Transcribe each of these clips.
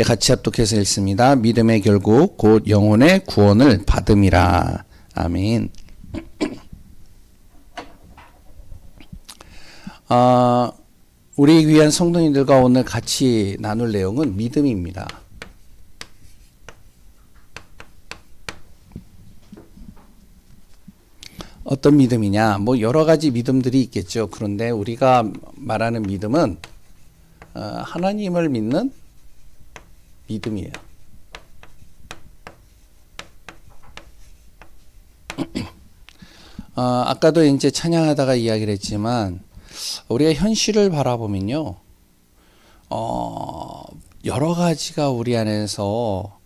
같이 합독해서 읽습니다. 믿음의 결국 곧 영혼의 구원을 받음이라. 아멘. 우리 귀한 성도님들과 오늘 같이 나눌 내용은 믿음입니다. 어떤 믿음이냐? 뭐 여러 가지 믿음들이 있겠죠. 그런데 우리가 말하는 믿음은 하나님을 믿는 믿음이에요. 아까도 이제 찬양하다가 이야기를 했지만 우리가 현실을 바라보면요, 여러 가지가 우리 안에서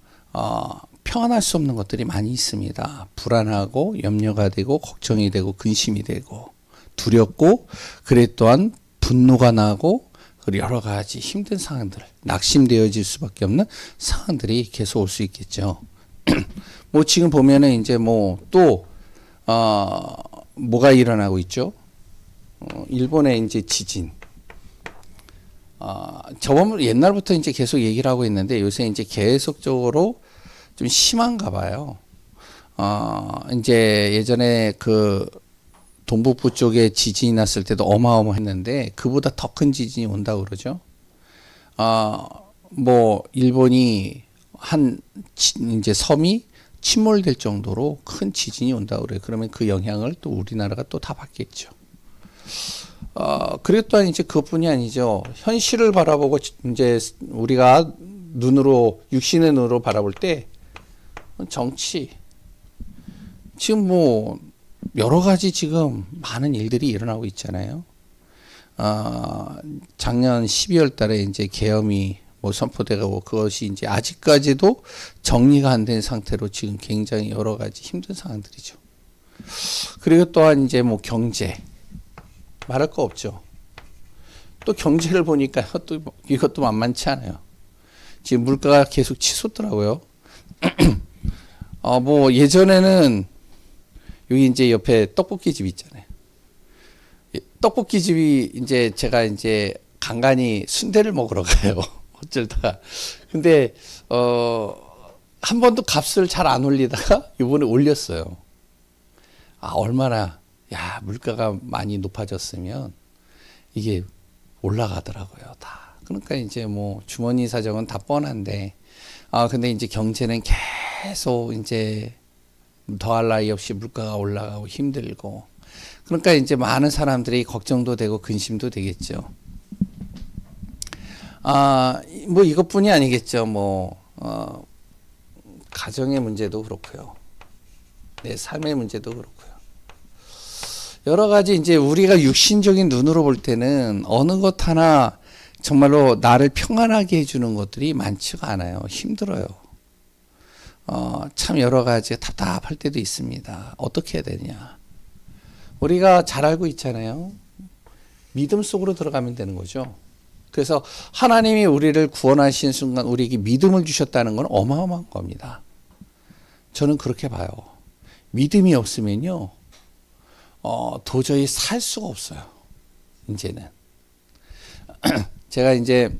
평안할 수 없는 것들이 많이 있습니다. 불안하고 염려가 되고 걱정이 되고 근심이 되고 두렵고 그래 또한 분노가 나고 그리고 여러 가지 힘든 상황들, 낙심되어질 수밖에 없는 상황들이 계속 올 수 있겠죠. 뭐 지금 보면은 이제 뭐 또 뭐가 일어나고 있죠? 일본의 이제 지진. 저번 옛날부터 이제 계속 얘기를 하고 있는데 요새 이제 계속적으로 좀 심한가 봐요. 이제 예전에 그 동북부 쪽에 지진이 났을 때도 어마어마했는데 그보다 더 큰 지진이 온다고 그러죠. 뭐 일본이 한 이제 섬이 침몰될 정도로 큰 지진이 온다고 그래요. 그러면 그 영향을 또 우리나라가 또 다 받겠죠. 그리고 또한 이제 그것뿐이 아니죠. 현실을 바라보고 이제 우리가 눈으로 육신의 눈으로 바라볼 때 정치 지금 뭐 여러 가지 지금 많은 일들이 일어나고 있잖아요. 작년 12월 달에 이제 계엄이 뭐 선포되고 그것이 이제 아직까지도 정리가 안 된 상태로 지금 굉장히 여러 가지 힘든 상황들이죠. 그리고 또한 이제 뭐 경제 말할 거 없죠. 또 경제를 보니까 또 이것도 만만치 않아요. 지금 물가가 계속 치솟더라고요. 뭐 예전에는 여기 이제 옆에 떡볶이 집 있잖아요. 떡볶이 집이 이제 제가 이제 간간히 순대를 먹으러 가요. 어쩔다가. 근데 한 번도 값을 잘 안 올리다가 이번에 올렸어요. 얼마나 물가가 많이 높아졌으면 이게 올라가더라고요. 다. 그러니까 이제 뭐 주머니 사정은 다 뻔한데 근데 이제 경제는 계속 이제 더할 나위 없이 물가가 올라가고 힘들고 그러니까 이제 많은 사람들이 걱정도 되고 근심도 되겠죠. 뭐 이것뿐이 아니겠죠. 뭐 가정의 문제도 그렇고요. 내 삶의 문제도 그렇고요. 여러 가지 이제 우리가 육신적인 눈으로 볼 때는 어느 것 하나 정말로 나를 평안하게 해주는 것들이 많지가 않아요. 힘들어요. 참 여러 가지 답답할 때도 있습니다. 어떻게 해야 되냐. 우리가 잘 알고 있잖아요. 믿음 속으로 들어가면 되는 거죠. 그래서 하나님이 우리를 구원하신 순간 우리에게 믿음을 주셨다는 건 어마어마한 겁니다. 저는 그렇게 봐요. 믿음이 없으면요, 도저히 살 수가 없어요. 이제는. 제가 이제,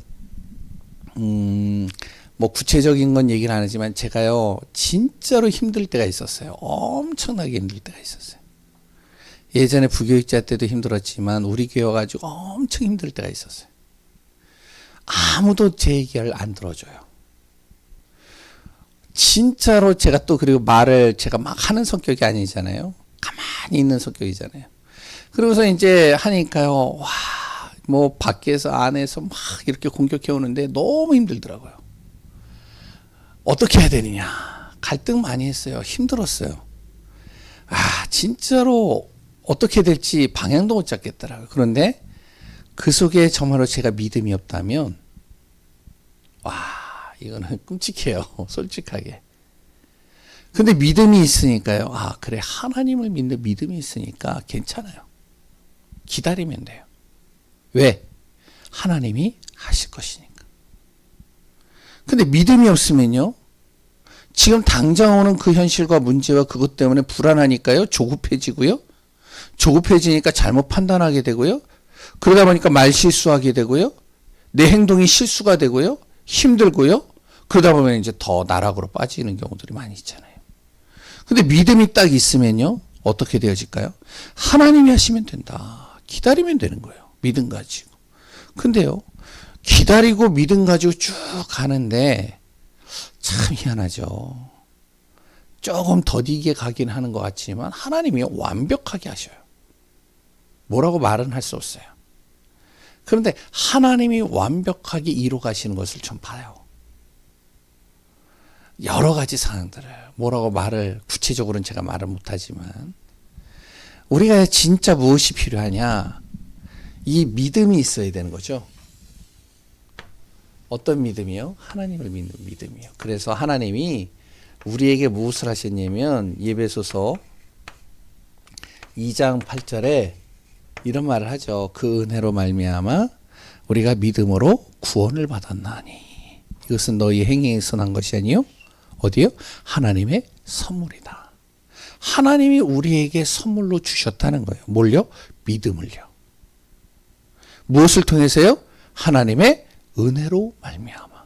뭐 구체적인 건 얘기는 안 하지만 제가요, 진짜로 힘들 때가 있었어요. 엄청나게 힘들 때가 있었어요. 예전에 부교육자 때도 힘들었지만 우리 교회 가지고 엄청 힘들 때가 있었어요. 아무도 제 얘기를 안 들어줘요. 진짜로 제가 또 그리고 말을 제가 막 하는 성격이 아니잖아요. 가만히 있는 성격이잖아요. 그러고서 이제 하니까요, 뭐 밖에서 안에서 막 이렇게 공격해 오는데 너무 힘들더라고요. 어떻게 해야 되느냐. 갈등 많이 했어요. 힘들었어요. 진짜로 어떻게 될지 방향도 못 잡겠더라고요. 그런데 그 속에 정말로 제가 믿음이 없다면, 이거는 끔찍해요. 솔직하게. 근데 믿음이 있으니까요. 그래. 하나님을 믿는 믿음이 있으니까 괜찮아요. 기다리면 돼요. 왜? 하나님이 하실 것이니까. 근데 믿음이 없으면요. 지금 당장 오는 그 현실과 문제와 그것 때문에 불안하니까요. 조급해지고요. 조급해지니까 잘못 판단하게 되고요. 그러다 보니까 말 실수하게 되고요. 내 행동이 실수가 되고요. 힘들고요. 그러다 보면 이제 더 나락으로 빠지는 경우들이 많이 있잖아요. 근데 믿음이 딱 있으면요, 어떻게 되어질까요? 하나님이 하시면 된다. 기다리면 되는 거예요. 믿음 가지고. 근데요, 기다리고 믿음 가지고 쭉 가는데 참 희한하죠. 조금 더디게 가긴 하는 것 같지만 하나님이 완벽하게 하셔요. 뭐라고 말은 할 수 없어요. 그런데 하나님이 완벽하게 이루 가시는 것을 좀 봐요. 여러 가지 상황들을 뭐라고 말을 구체적으로는 제가 말을 못하지만 우리가 진짜 무엇이 필요하냐, 이 믿음이 있어야 되는 거죠. 어떤 믿음이요? 하나님을 믿는 믿음이요. 그래서 하나님이 우리에게 무엇을 하셨냐면 예배소서 2장 8절에 이런 말을 하죠. 그 은혜로 말미암아 우리가 믿음으로 구원을 받았나니 이것은 너희 행위에서 난 것이 아니요 어디요? 하나님의 선물이다. 하나님이 우리에게 선물로 주셨다는 거예요. 뭘요? 믿음을요. 무엇을 통해서요? 하나님의 은혜로 말미암아.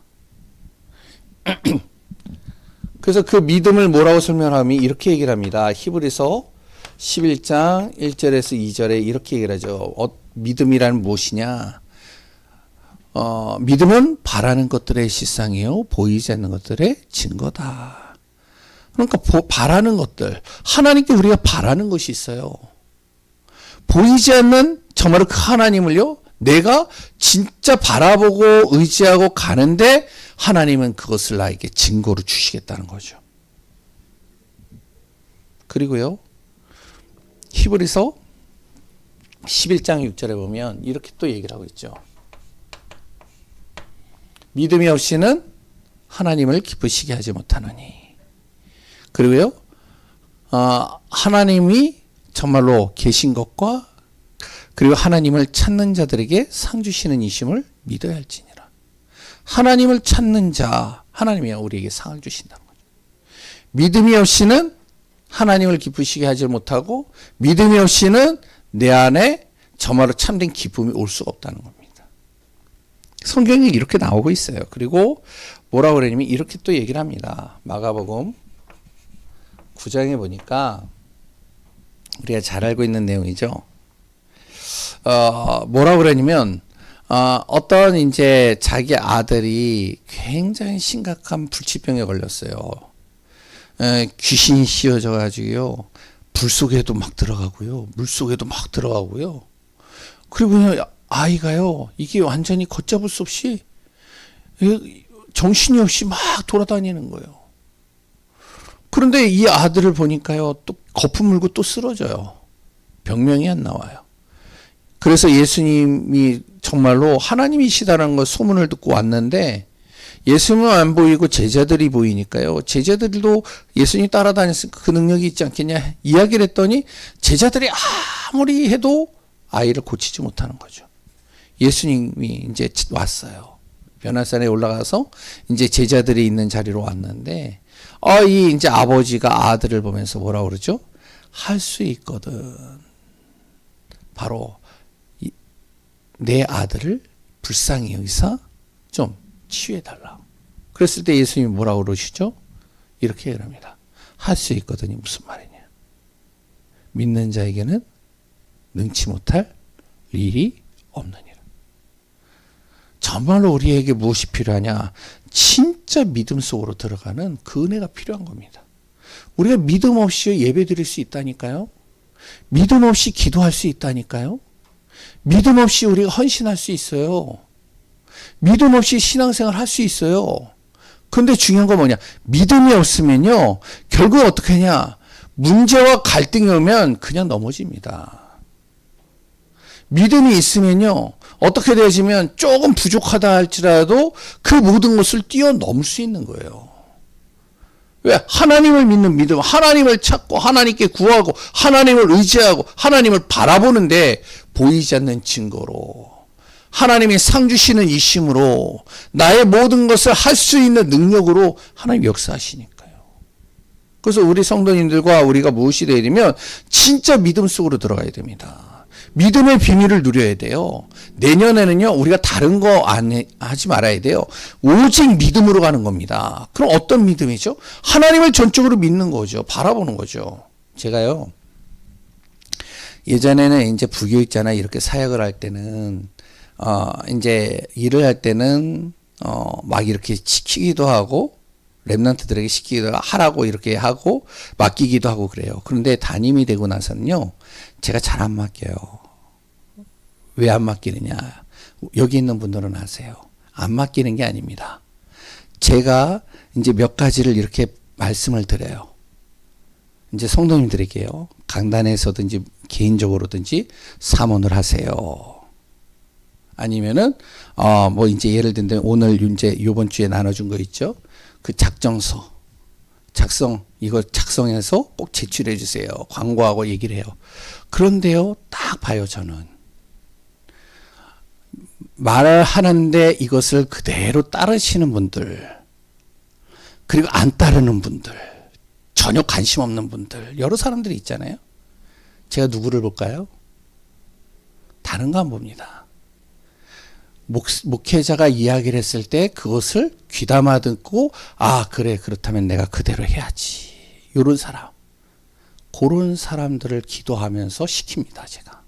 그래서 그 믿음을 뭐라고 설명하면 이렇게 얘기를 합니다. 히브리서 11장 1절에서 2절에 이렇게 얘기를 하죠. 믿음이란 무엇이냐? 믿음은 바라는 것들의 실상이요 보이지 않는 것들의 증거다. 그러니까 바라는 것들, 하나님께 우리가 바라는 것이 있어요. 보이지 않는 정말 그 하나님을요, 내가 진짜 바라보고 의지하고 가는데 하나님은 그것을 나에게 증거로 주시겠다는 거죠. 그리고요, 히브리서 11장 6절에 보면 이렇게 또 얘기를 하고 있죠. 믿음이 없이는 하나님을 기쁘시게 하지 못하느니. 그리고요, 하나님이 정말로 계신 것과 그리고 하나님을 찾는 자들에게 상 주시는 이심을 믿어야 할지니라. 하나님을 찾는 자, 하나님이 우리에게 상을 주신다는 거죠. 믿음이 없이는 하나님을 기쁘시게 하지 못하고 믿음이 없이는 내 안에 정말로 참된 기쁨이 올 수가 없다는 겁니다. 성경에 이렇게 나오고 있어요. 그리고 뭐라고 그러냐면 이렇게 또 얘기를 합니다. 마가복음 9장에 보니까 우리가 잘 알고 있는 내용이죠. 뭐라고 그러냐면 어떤 이제 자기 아들이 굉장히 심각한 불치병에 걸렸어요. 귀신이 씌워져 가지고요, 불 속에도 막 들어가고요, 물 속에도 막 들어가고요. 그리고 그냥 아이가요, 이게 완전히 걷잡을 수 없이 정신이 없이 막 돌아다니는 거예요. 그런데 이 아들을 보니까요, 또 거품 물고 또 쓰러져요. 병명이 안 나와요. 그래서 예수님이 정말로 하나님이시다라는 걸 소문을 듣고 왔는데 예수님은 안 보이고 제자들이 보이니까요, 제자들도 예수님 따라다녔으니까 그 능력이 있지 않겠냐 이야기를 했더니 제자들이 아무리 해도 아이를 고치지 못하는 거죠. 예수님이 이제 왔어요. 변화산에 올라가서 이제 제자들이 있는 자리로 왔는데 이 이제 아버지가 아들을 보면서 뭐라고 그러죠? 할 수 있거든. 바로 내 아들을 불쌍히 여기서 좀 치유해달라. 그랬을 때 예수님이 뭐라고 그러시죠? 이렇게 얘기합니다. 할 수 있거든이 무슨 말이냐? 믿는 자에게는 능치 못할 일이 없느니라. 정말로 우리에게 무엇이 필요하냐? 진짜 믿음 속으로 들어가는 그 은혜가 필요한 겁니다. 우리가 믿음 없이 예배 드릴 수 있다니까요. 믿음 없이 기도할 수 있다니까요. 믿음 없이 우리가 헌신할 수 있어요. 믿음 없이 신앙생활 할 수 있어요. 근데 중요한 건 뭐냐? 믿음이 없으면요, 결국 어떻게 하냐? 문제와 갈등이 오면 그냥 넘어집니다. 믿음이 있으면요, 어떻게 되어지면 조금 부족하다 할지라도 그 모든 것을 뛰어넘을 수 있는 거예요. 왜? 하나님을 믿는 믿음, 하나님을 찾고 하나님께 구하고 하나님을 의지하고 하나님을 바라보는데 보이지 않는 증거로 하나님이 상 주시는 이심으로 나의 모든 것을 할 수 있는 능력으로 하나님 역사하시니까요. 그래서 우리 성도님들과 우리가 무엇이 되야 되면 진짜 믿음 속으로 들어가야 됩니다. 믿음의 비밀을 누려야 돼요. 내년에는요, 우리가 다른 거 하지 말아야 돼요. 오직 믿음으로 가는 겁니다. 그럼 어떤 믿음이죠? 하나님을 전적으로 믿는 거죠. 바라보는 거죠. 제가요, 예전에는 이제 부교육자나 이렇게 사역을 할 때는, 이제 일을 할 때는, 막 이렇게 시키기도 하고, 랩런트들에게 시키기도 하라고 이렇게 하고, 맡기기도 하고 그래요. 그런데 담임이 되고 나서는요, 제가 잘 안 맡겨요. 왜 안 맡기느냐? 여기 있는 분들은 아세요. 안 맡기는 게 아닙니다. 제가 이제 몇 가지를 이렇게 말씀을 드려요. 이제 성도님들에게요. 강단에서든지 개인적으로든지 사모를 하세요. 아니면은 뭐 이제 예를 들면 오늘 이제 이번 주에 나눠준 거 있죠. 그 작성서 이거 작성해서 꼭 제출해 주세요. 광고하고 얘기를 해요. 그런데요, 딱 봐요, 저는. 말을 하는데 이것을 그대로 따르시는 분들, 그리고 안 따르는 분들, 전혀 관심 없는 분들, 여러 사람들이 있잖아요. 제가 누구를 볼까요? 다른 거 안 봅니다. 목회자가 이야기를 했을 때 그것을 귀담아 듣고, 그래, 그렇다면 내가 그대로 해야지. 이런 사람. 그런 사람들을 기도하면서 시킵니다, 제가.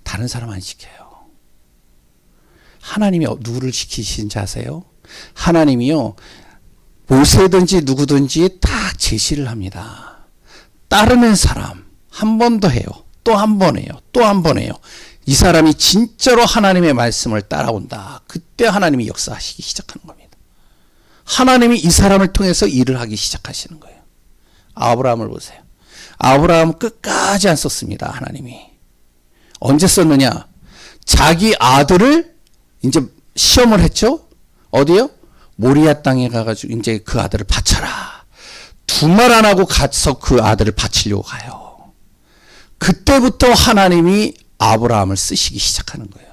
다른 사람 안 시켜요. 하나님이 누구를 시키신지 아세요? 하나님이요, 모세든지 누구든지 딱 제시를 합니다. 따르는 사람, 한 번 더 해요. 또 한 번 해요. 또 한 번 해요. 이 사람이 진짜로 하나님의 말씀을 따라온다. 그때 하나님이 역사하시기 시작하는 겁니다. 하나님이 이 사람을 통해서 일을 하기 시작하시는 거예요. 아브라함을 보세요. 아브라함 끝까지 안 썼습니다. 하나님이. 언제 썼느냐? 자기 아들을 이제 시험을 했죠? 어디요? 모리아 땅에 가가지고 이제 그 아들을 바쳐라. 두 말 안 하고 가서 그 아들을 바치려고 가요. 그때부터 하나님이 아브라함을 쓰시기 시작하는 거예요.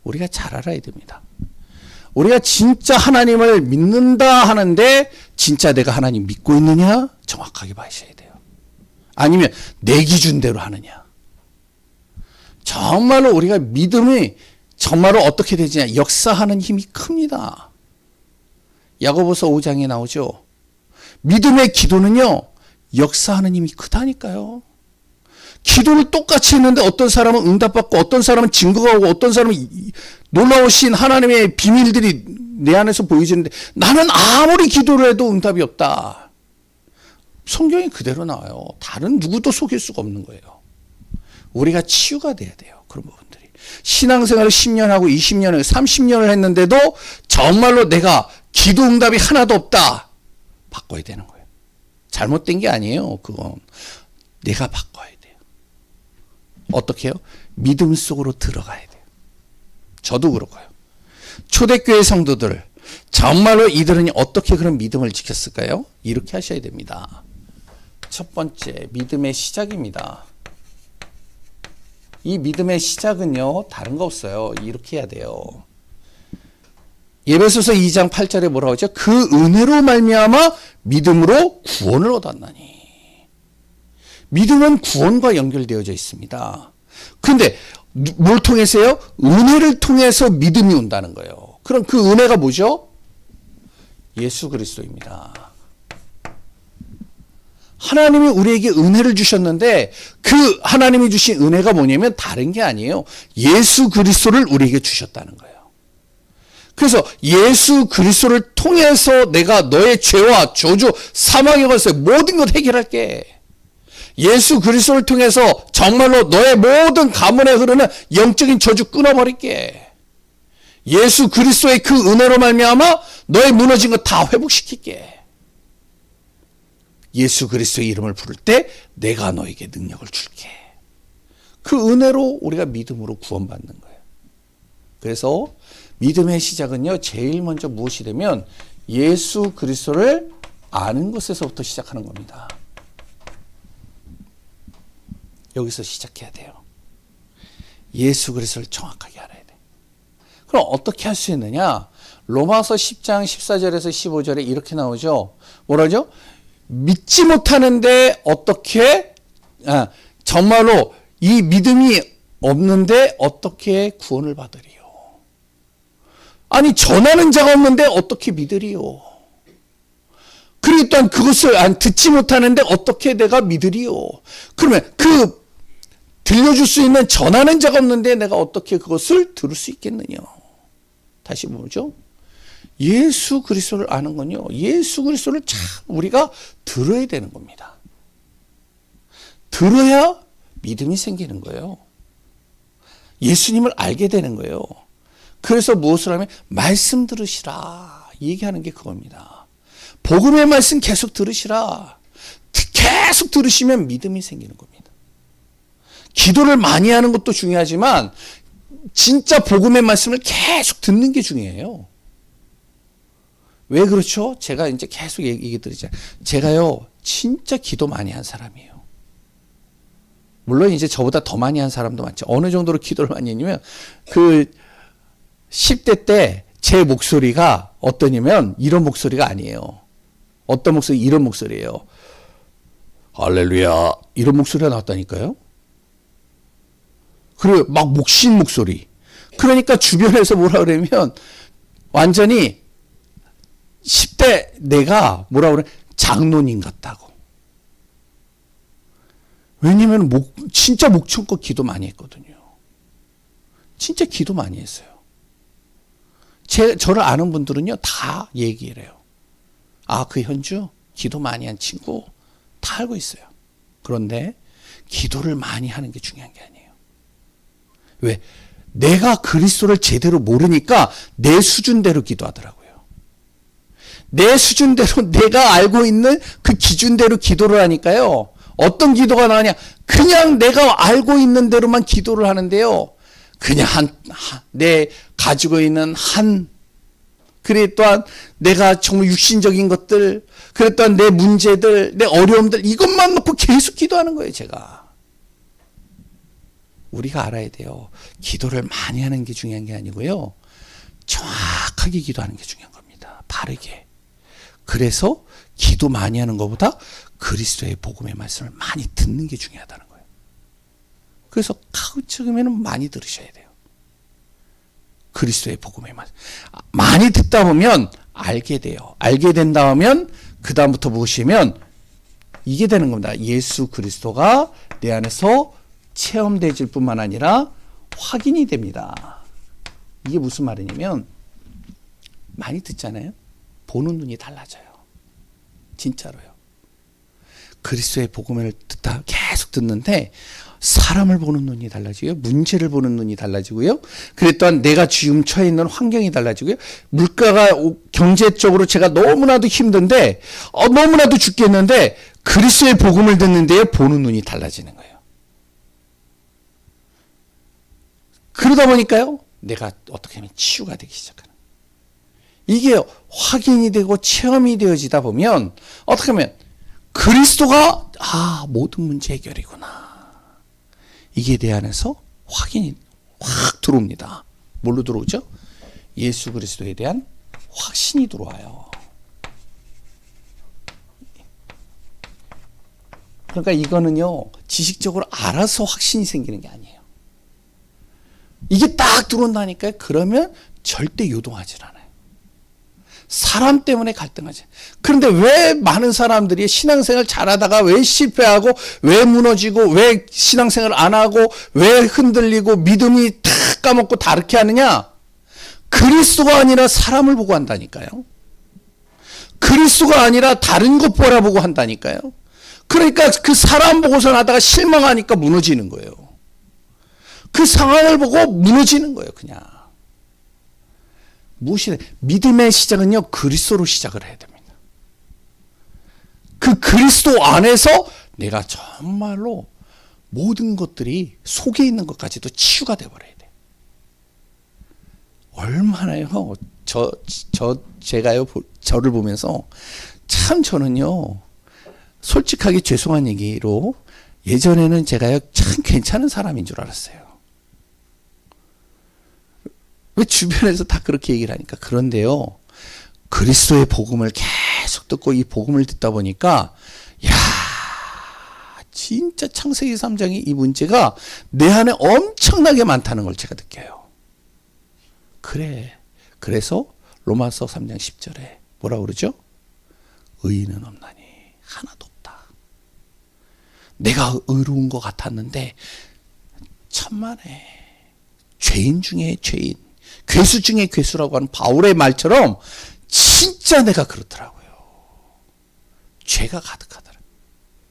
우리가 잘 알아야 됩니다. 우리가 진짜 하나님을 믿는다 하는데 진짜 내가 하나님 믿고 있느냐? 정확하게 봐셔야 돼요. 아니면 내 기준대로 하느냐? 정말로 우리가 믿음이 정말로 어떻게 되지냐? 역사하는 힘이 큽니다. 야고보서 5장에 나오죠. 믿음의 기도는요, 역사하는 힘이 크다니까요. 기도를 똑같이 했는데 어떤 사람은 응답받고 어떤 사람은 증거가 오고 어떤 사람은 놀라우신 하나님의 비밀들이 내 안에서 보여지는데 나는 아무리 기도를 해도 응답이 없다. 성경이 그대로 나와요. 다른 누구도 속일 수가 없는 거예요. 우리가 치유가 돼야 돼요. 그런 부분들이. 신앙생활을 10년 하고 20년을 30년을 했는데도 정말로 내가 기도 응답이 하나도 없다. 바꿔야 되는 거예요. 잘못된 게 아니에요. 그건 내가 바꿔야 돼요. 어떻게 해요? 믿음 속으로 들어가야 돼요. 저도 그렇고요. 초대교회 성도들, 정말로 이들은 어떻게 그런 믿음을 지켰을까요? 이렇게 하셔야 됩니다. 첫 번째, 믿음의 시작입니다. 이 믿음의 시작은요, 다른 거 없어요. 이렇게 해야 돼요. 에베소서 2장 8절에 뭐라고 하죠? 그 은혜로 말미암아 믿음으로 구원을 얻었나니. 믿음은 구원과 연결되어져 있습니다. 그런데 뭘 통해서요? 은혜를 통해서 믿음이 온다는 거예요. 그럼 그 은혜가 뭐죠? 예수 그리스도입니다. 하나님이 우리에게 은혜를 주셨는데 그 하나님이 주신 은혜가 뭐냐면 다른 게 아니에요. 예수 그리스도를 우리에게 주셨다는 거예요. 그래서 예수 그리스도를 통해서 내가 너의 죄와 저주, 사망의 권세 모든 것 해결할게. 예수 그리스도를 통해서 정말로 너의 모든 가문에 흐르는 영적인 저주 끊어버릴게. 예수 그리스도의 그 은혜로 말미암아 너의 무너진 것 다 회복시킬게. 예수 그리스도의 이름을 부를 때 내가 너에게 능력을 줄게. 그 은혜로 우리가 믿음으로 구원받는 거예요. 그래서 믿음의 시작은요, 제일 먼저 무엇이 되면 예수 그리스도를 아는 것에서부터 시작하는 겁니다. 여기서 시작해야 돼요. 예수 그리스도를 정확하게 알아야 돼. 그럼 어떻게 할 수 있느냐? 로마서 10장 14절에서 15절에 이렇게 나오죠. 뭐라죠? 믿지 못하는데 어떻게 정말로 이 믿음이 없는데 어떻게 구원을 받으리요? 아니, 전하는 자가 없는데 어떻게 믿으리요? 그리고 또한 그것을 듣지 못하는데 어떻게 내가 믿으리요? 그러면 들려줄 수 있는 전하는 자가 없는데 내가 어떻게 그것을 들을 수 있겠느냐? 다시 보죠. 예수 그리스도를 아는 건요, 예수 그리스도를 참 우리가 들어야 되는 겁니다. 들어야 믿음이 생기는 거예요. 예수님을 알게 되는 거예요. 그래서 무엇을 하면 말씀 들으시라 얘기하는 게 그겁니다. 복음의 말씀 계속 들으시라. 계속 들으시면 믿음이 생기는 겁니다. 기도를 많이 하는 것도 중요하지만 진짜 복음의 말씀을 계속 듣는 게 중요해요. 왜 그렇죠? 제가 이제 계속 얘기 드리잖아요. 제가요, 진짜 기도 많이 한 사람이에요. 물론 이제 저보다 더 많이 한 사람도 많죠. 어느 정도로 기도를 많이 했냐면, 10대 때 제 목소리가 어떠냐면, 이런 목소리가 아니에요. 어떤 목소리? 이런 목소리예요. 할렐루야. 이런 목소리가 나왔다니까요. 그리고 막 목신 목소리. 그러니까 주변에서 뭐라 그러면, 완전히 10대 내가 뭐라 그래? 장로님 같다고. 왜냐면 진짜 목청껏 기도 많이 했거든요. 진짜 기도 많이 했어요. 저를 아는 분들은요, 다 얘기를 해요. 아, 그 현주 기도 많이 한 친구 다 알고 있어요. 그런데 기도를 많이 하는 게 중요한 게 아니에요. 왜? 내가 그리스도를 제대로 모르니까 내 수준대로 기도하더라고요. 내 수준대로 내가 알고 있는 그 기준대로 기도를 하니까요. 어떤 기도가 나오냐? 그냥 내가 알고 있는 대로만 기도를 하는데요. 그냥 내 가지고 있는 그래 또한 내가 정말 육신적인 것들, 그래 또한 내 문제들, 내 어려움들, 이것만 놓고 계속 기도하는 거예요, 제가. 우리가 알아야 돼요. 기도를 많이 하는 게 중요한 게 아니고요. 정확하게 기도하는 게 중요한 겁니다. 바르게. 그래서 기도 많이 하는 것보다 그리스도의 복음의 말씀을 많이 듣는 게 중요하다는 거예요. 그래서 가급적이면 많이 들으셔야 돼요. 그리스도의 복음의 말씀. 많이 듣다 보면 알게 돼요. 알게 된다 하면 그 다음부터 보시면 이게 되는 겁니다. 예수 그리스도가 내 안에서 체험되질 뿐만 아니라 확인이 됩니다. 이게 무슨 말이냐면, 많이 듣잖아요. 보는 눈이 달라져요. 진짜로요. 그리스도의 복음을 계속 듣는데 사람을 보는 눈이 달라지고요. 문제를 보는 눈이 달라지고요. 그래 또한 내가 지금 처해 있는 환경이 달라지고요. 물가가 경제적으로 제가 너무나도 힘든데 너무나도 죽겠는데 그리스도의 복음을 듣는데요. 보는 눈이 달라지는 거예요. 그러다 보니까요. 내가 어떻게 하면 치유가 되기 시작하는 거예요. 이게 확인이 되고 체험이 되어지다 보면 어떻게 하면 그리스도가 모든 문제 해결이구나. 이게 내 안에서 확인이 확 들어옵니다. 뭘로 들어오죠? 예수 그리스도에 대한 확신이 들어와요. 그러니까 이거는요, 지식적으로 알아서 확신이 생기는 게 아니에요. 이게 딱 들어온다니까요. 그러면 절대 요동하지 않아요. 사람 때문에 갈등하지. 그런데 왜 많은 사람들이 신앙생활 잘하다가 왜 실패하고 왜 무너지고 왜 신앙생활 안 하고 왜 흔들리고 믿음이 다 까먹고 다르게 하느냐? 그리스도가 아니라 사람을 보고 한다니까요. 그리스도가 아니라 다른 것 바라보고 한다니까요. 그러니까 그 사람 보고서 하다가 실망하니까 무너지는 거예요. 그 상황을 보고 무너지는 거예요, 그냥. 무엇이 믿음의 시작은요, 그리스도로 시작을 해야 됩니다. 그 그리스도 안에서 내가 정말로 모든 것들이 속에 있는 것까지도 치유가 되어버려야 돼. 얼마나요? 제가요, 저를 보면서 참 저는요, 솔직하게 죄송한 얘기로 예전에는 제가요, 참 괜찮은 사람인 줄 알았어요. 왜 주변에서 다 그렇게 얘기를 하니까. 그런데요, 그리스도의 복음을 계속 듣고 이 복음을 듣다 보니까, 진짜 창세기 3장이 이 문제가 내 안에 엄청나게 많다는 걸 제가 느껴요. 그래서 로마서 3장 10절에 뭐라 그러죠? 의인은 없나니 하나도 없다. 내가 의로운 것 같았는데 천만에 죄인 중에 죄인, 괴수 중에 괴수라고 하는 바울의 말처럼 진짜 내가 그렇더라고요. 죄가 가득하더라.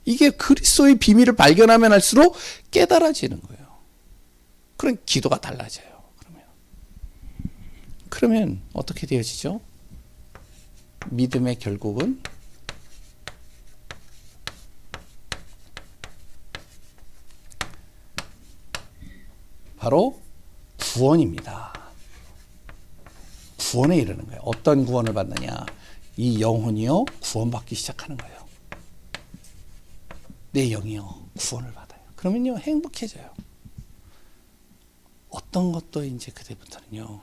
이게 그리스도의 비밀을 발견하면 할수록 깨달아지는 거예요. 그럼 기도가 달라져요. 그러면 어떻게 되어지죠? 믿음의 결국은 바로 구원입니다. 구원에 이르는 거예요. 어떤 구원을 받느냐? 이 영혼이요 구원받기 시작하는 거예요. 내 영이요 구원을 받아요. 그러면요 행복해져요. 어떤 것도 이제 그때부터는요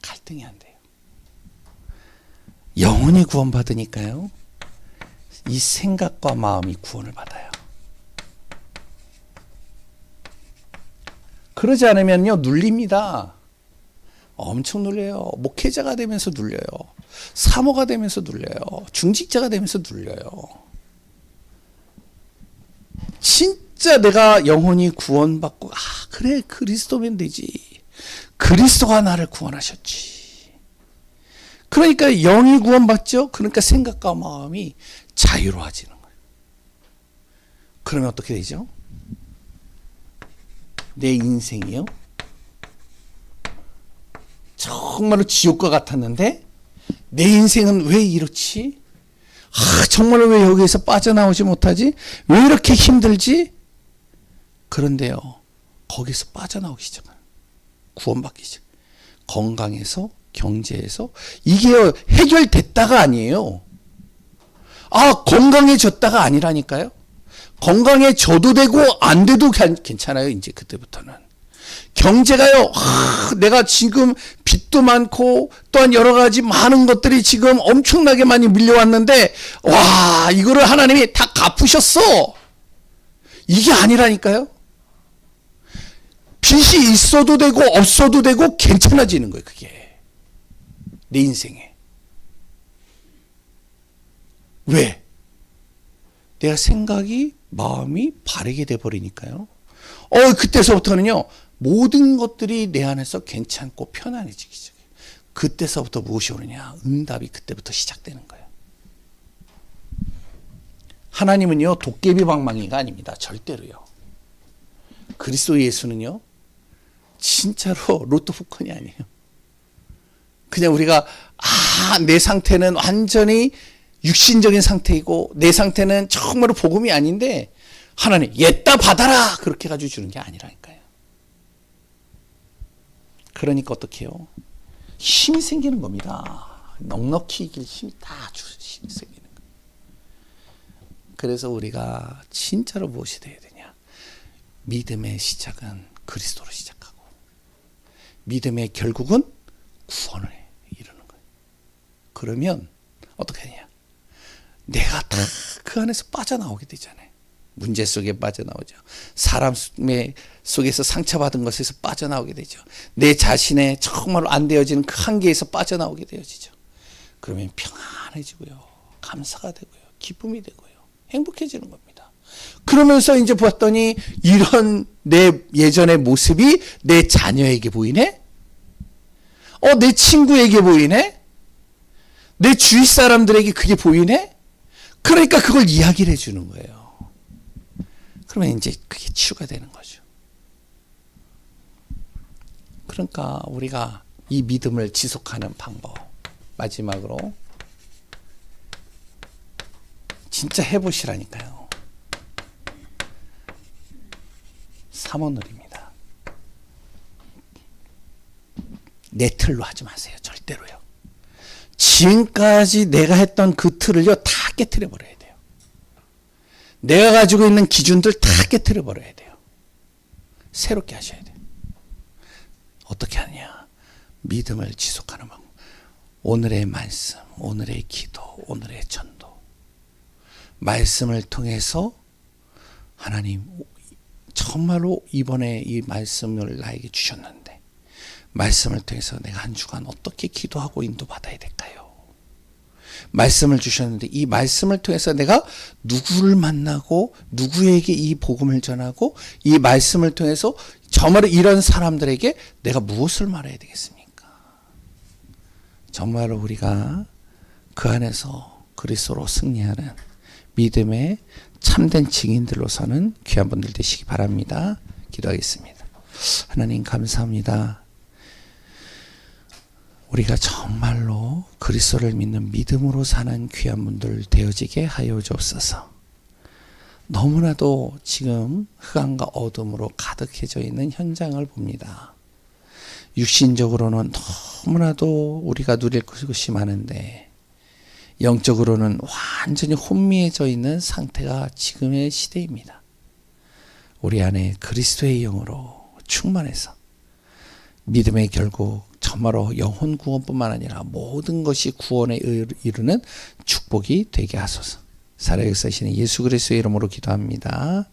갈등이 안 돼요. 영혼이 구원받으니까요 이 생각과 마음이 구원을 받아요. 그러지 않으면요 눌립니다. 엄청 눌려요. 목회자가 되면서 눌려요. 사모가 되면서 눌려요. 중직자가 되면서 눌려요. 진짜 내가 영혼이 구원받고 그래 그리스도면 되지. 그리스도가 나를 구원하셨지. 그러니까 영이 구원받죠. 그러니까 생각과 마음이 자유로워지는 거예요. 그러면 어떻게 되죠? 내 인생이요 정말로 지옥과 같았는데 내 인생은 왜 이렇지? 정말로 왜 여기에서 빠져나오지 못하지? 왜 이렇게 힘들지? 그런데요 거기서 빠져나오기 시작해요. 구원받기 시작. 건강에서 경제에서 이게 해결됐다가 아니에요. 건강해졌다가 아니라니까요. 건강해져도 되고 안 돼도 괜찮아요. 이제 그때부터는 경제가요 내가 지금 빚도 많고 또한 여러 가지 많은 것들이 지금 엄청나게 많이 밀려왔는데 와 이거를 하나님이 다 갚으셨어. 이게 아니라니까요. 빚이 있어도 되고 없어도 되고 괜찮아지는 거예요. 그게 내 인생에. 왜? 내가 생각이 마음이 바르게 돼버리니까요. 그때서부터는요 모든 것들이 내 안에서 괜찮고 편안해지기 시작해요. 그때서부터 무엇이 오느냐? 응답이 그때부터 시작되는 거예요. 하나님은요 도깨비 방망이가 아닙니다. 절대로요. 그리스도 예수는요 진짜로 로또 복권이 아니에요. 그냥 우리가 내 상태는 완전히 육신적인 상태이고 내 상태는 정말로 복음이 아닌데 하나님 옛다 받아라 그렇게 가지고 주는 게 아니라니까요. 그러니까 어떻게 해요? 힘이 생기는 겁니다. 넉넉히 이길 힘이 힘이 생기는 거예요. 그래서 우리가 진짜로 무엇이 돼야 되냐? 믿음의 시작은 그리스도로 시작하고 믿음의 결국은 구원을 이루는 거예요. 그러면 어떻게 되냐? 내가 다 그 안에서 빠져나오게 되잖아요. 문제 속에 빠져나오죠. 사람 속에서 상처받은 것에서 빠져나오게 되죠. 내 자신의 정말로 안 되어지는 그 한계에서 빠져나오게 되어지죠. 그러면 평안해지고요. 감사가 되고요. 기쁨이 되고요. 행복해지는 겁니다. 그러면서 이제 봤더니 이런 내 예전의 모습이 내 자녀에게 보이네? 내 친구에게 보이네? 내 주위 사람들에게 그게 보이네? 그러니까 그걸 이야기를 해주는 거예요. 그러면 이제 그게 치유가 되는 거죠. 그러니까 우리가 이 믿음을 지속하는 방법 마지막으로 진짜 해보시라니까요. 삼원을입니다. 내 틀로 하지 마세요. 절대로요. 지금까지 내가 했던 그 틀을요 다 깨트려 버려야 돼요. 내가 가지고 있는 기준들 다 깨트려 버려야 돼요. 새롭게 하셔야 돼요. 어떻게 하느냐? 믿음을 지속하는 방법. 오늘의 말씀, 오늘의 기도, 오늘의 전도. 말씀을 통해서 하나님 정말로 이번에 이 말씀을 나에게 주셨는데 말씀을 통해서 내가 한 주간 어떻게 기도하고 인도받아야 될까요? 말씀을 주셨는데 이 말씀을 통해서 내가 누구를 만나고 누구에게 이 복음을 전하고 이 말씀을 통해서 정말 이런 사람들에게 내가 무엇을 말해야 되겠습니까? 정말 우리가 그 안에서 그리스도로 승리하는 믿음의 참된 증인들로 서는 귀한 분들 되시기 바랍니다. 기도하겠습니다. 하나님 감사합니다. 우리가 정말로 그리스도를 믿는 믿음으로 사는 귀한 분들 되어지게 하여 주옵소서. 너무나도 지금 흑암과 어둠으로 가득해져 있는 현장을 봅니다. 육신적으로는 너무나도 우리가 누릴 것이 많은데 영적으로는 완전히 혼미해져 있는 상태가 지금의 시대입니다. 우리 안에 그리스도의 영으로 충만해서 믿음의 결국 정말로 영혼 구원뿐만 아니라 모든 것이 구원에 이르는 축복이 되게 하소서. 살아계시는 예수 그리스도의 이름으로 기도합니다.